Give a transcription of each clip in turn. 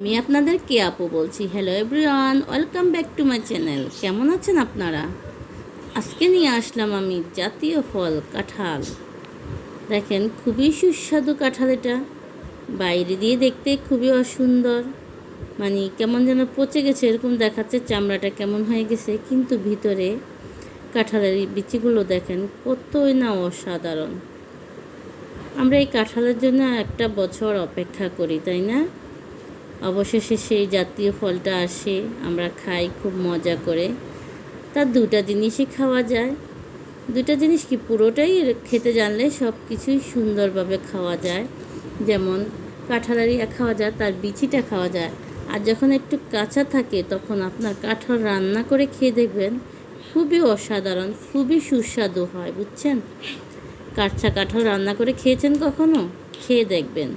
আমি আপনাদের কে আপু বলছি। Hello everyone, welcome back to my channel. কেমন আছেন আপনারা? আজকে নিয়ে আসলাম আমি জাতীয় ফল কাঁঠাল। দেখেন খুবই সুস্বাদু কাঁঠাল। এটা বাইরে দিয়ে দেখতে খুবই অসুন্দর, মানে কেমন যেন পচে গেছে এরকম দেখাচ্ছে, চামড়াটা কেমন হয়ে গেছে, কিন্তু ভিতরে কাঁঠালের বিচিগুলো দেখেন কতই না অসাধারণ। আমরা এই কাঁঠালের জন্য একটা বছর অপেক্ষা করি, তাই না? অবশেষে সেই জাতীয় ফলটা আসে, আমরা খাই খুব মজা করে। তার দুটা জিনিসই খাওয়া যায়। দুটা জিনিস কি, পুরোটাই খেতে জানলে সব কিছুই সুন্দরভাবে খাওয়া যায়। যেমন কাঁঠালেরই খাওয়া যায়, তার বিচিটা খাওয়া যায়। আর যখন একটু কাঁচা থাকে তখন আপনার কাঁঠাল রান্না করে খেয়ে দেখবেন খুবই অসাধারণ, খুবই সুস্বাদু হয়, বুঝছেন? কাঁচা কাঁঠাল রান্না করে খেয়েছেন কখনো? খেয়ে দেখবেন।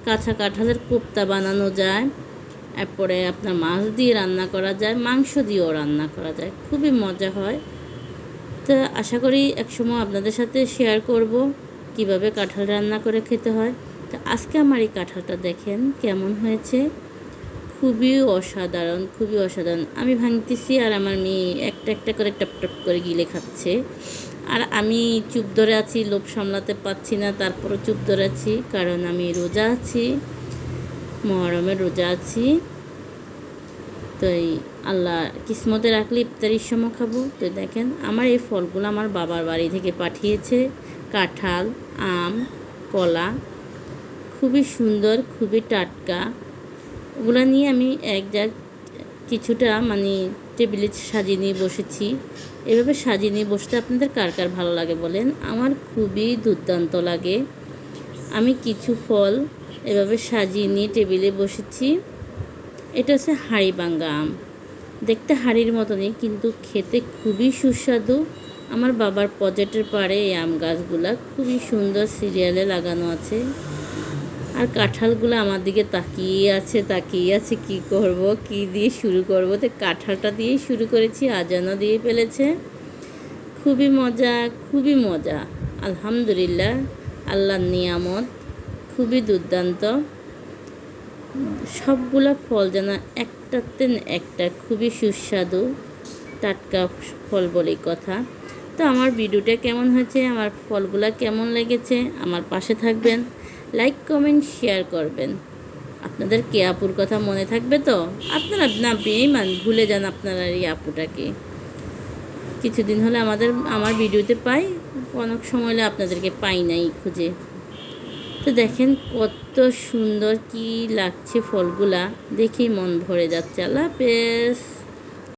কাঁচা কাঁঠালের কোপ্তা বানানো যায়, এরপরে আপনার মাছ দিয়ে রান্না করা যায়, মাংস দিয়েও রান্না করা যায়, খুবই মজা হয়। তো আশা করি একসময় আপনাদের সাথে শেয়ার করব কিভাবে কাঁঠাল রান্না করে খেতে হয়। তো আজকে আমার এই কাঁঠালটা দেখেন কেমন হয়েছে, খুবই অসাধারণ, খুবই অসাধারণ। আমি ভাঙতেছি আর আমার মেয়ে একটা একটা করে টপ টপ করে গিলে খাচ্ছে, আর আমি চুপ ধরে আছি, লোভ সামলাতে পারছি না, তারপরও চুপ ধরে আছি, কারণ আমি রোজা আছি, মহরমের রোজা আছি। তো এই আল্লাহ কিসমতে রাখলে ইফতারির সময় খাবো। তো দেখেন আমার এই ফলগুলো আমার বাবার বাড়ি থেকে পাঠিয়েছে, কাঁঠাল, আম, কলা, খুবই সুন্দর, খুবই টাটকা। ওগুলো নিয়ে আমি কিছুটা মানে টেবিলে সাজিয়ে নিয়ে বসেছি। এভাবে সাজিয়ে নিয়ে বসতে আপনাদের কার কার ভালো লাগে বলেন? আমার খুবই দুর্দান্ত লাগে। আমি কিছু ফল এভাবে সাজিয়ে নিয়ে টেবিলে বসেছি। এটা হচ্ছে হাড়িভাঙ্গা আম, দেখতে হাড়ির মতনই কিন্তু খেতে খুবই সুস্বাদু। আমার বাবার প্রজেক্টের পাড়ে এই আম গাছগুলা খুবই সুন্দর সিরিয়ালে লাগানো আছে, আর কাঁঠালগুলো আমার দিকে তাকিয়ে আছে কি করব, কি দিয়ে শুরু করব। তো কাঁঠালটা দিয়েই শুরু করেছি, আজানও দিয়ে ফেলেছে। খুবই মজা, খুবই মজা, আলহামদুলিল্লাহ, আল্লাহর নিয়ামত, খুবই দুর্দান্ত। সবগুলো ফল যেন একটাতে একটা খুবই সুস্বাদু, টাটকা ফল বলেই কথা। তো আমার ভিডিওটা কেমন হয়েছে, আমার ফলগুলো কেমন লেগেছে, আমার পাশে থাকবেন, লাইক কমেন্ট শেয়ার করবেন। আপনাদের কে আপুর কথা মনে থাকবে তো? আপনারা না বেঈমান, ভুলে যান আপনারা এই আপুটাকে। কিছুদিন হলে আমার ভিডিওতে পাই, অনেক সময় হলে আপনাদেরকে পাই নাই খুঁজে। তো দেখেন কত সুন্দর কি লাগছে ফলগুলা, দেখেই মন ভরে যাচ্ছে। আল্লাহ হাফেজ।